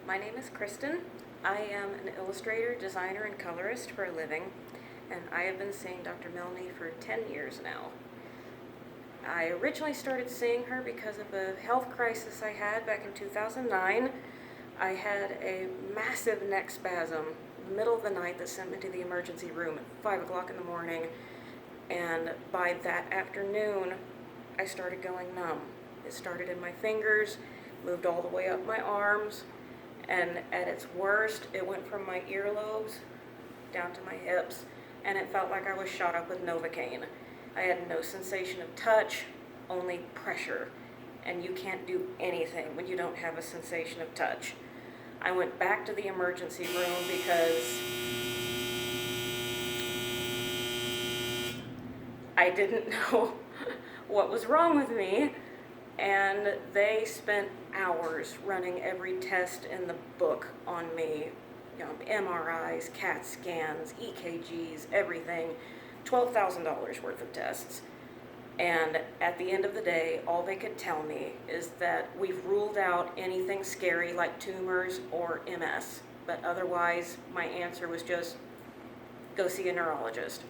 My name is Kristin. I am an illustrator, designer, and colorist for a living, and I have been seeing Dr. Milne for 10 years now. I originally started seeing her because of a health crisis I had back in 2009. I had a massive neck spasm in the middle of the night that sent me to the emergency room at 5 o'clock in the morning, and by that afternoon, I started going numb. It started in my fingers, moved all the way up my arms, and at its worst, it went from my earlobes down to my hips, and it felt like I was shot up with novocaine. I had no sensation of touch, only pressure, and you can't do anything when you don't have a sensation of touch. I went back to the emergency room because I didn't know what was wrong with me, and they spent hours running every test in the book on me. MRIs, CAT scans, EKGs, everything, $12,000 worth of tests. And at the end of the day, all they could tell me is that we've ruled out anything scary like tumors or MS, but otherwise my answer was just go see a neurologist.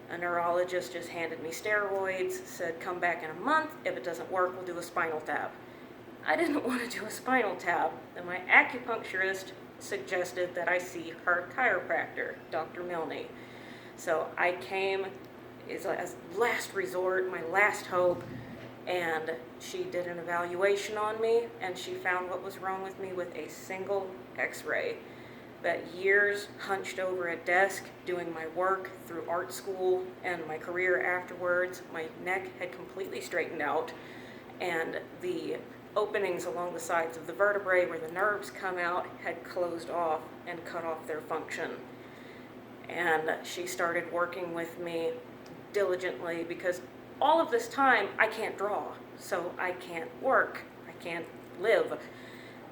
A neurologist just handed me steroids, said come back in a month, if it doesn't work, we'll do a spinal tap. I didn't want to do a spinal tap, and my acupuncturist suggested that I see her chiropractor, Dr. Milne. So I came as last resort, my last hope, and she did an evaluation on me, and she found what was wrong with me with a single x-ray. That years hunched over a desk doing my work through art school and my career afterwards, my neck had completely straightened out, and the openings along the sides of the vertebrae where the nerves come out had closed off and cut off their function. And she started working with me diligently because all of this time I can't draw, so I can't work, I can't live.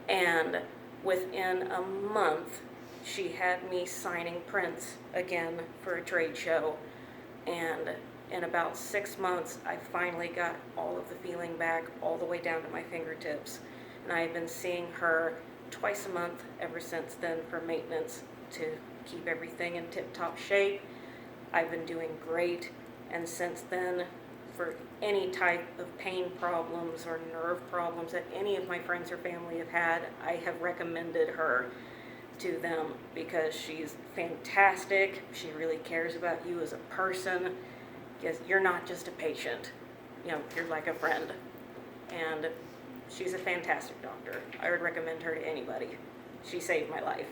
And within a month, she had me signing prints again for a trade show, and in about 6 months, I finally got all of the feeling back all the way down to my fingertips. And I've been seeing her twice a month ever since then for maintenance to keep everything in tip-top shape. I've been doing great, and since then, for any type of pain problems or nerve problems that any of my friends or family have had, I have recommended her to them because she's fantastic. She really cares about you as a person, because you're not just a patient, you're like a friend. And she's a fantastic doctor. I would recommend her to anybody. She saved my life.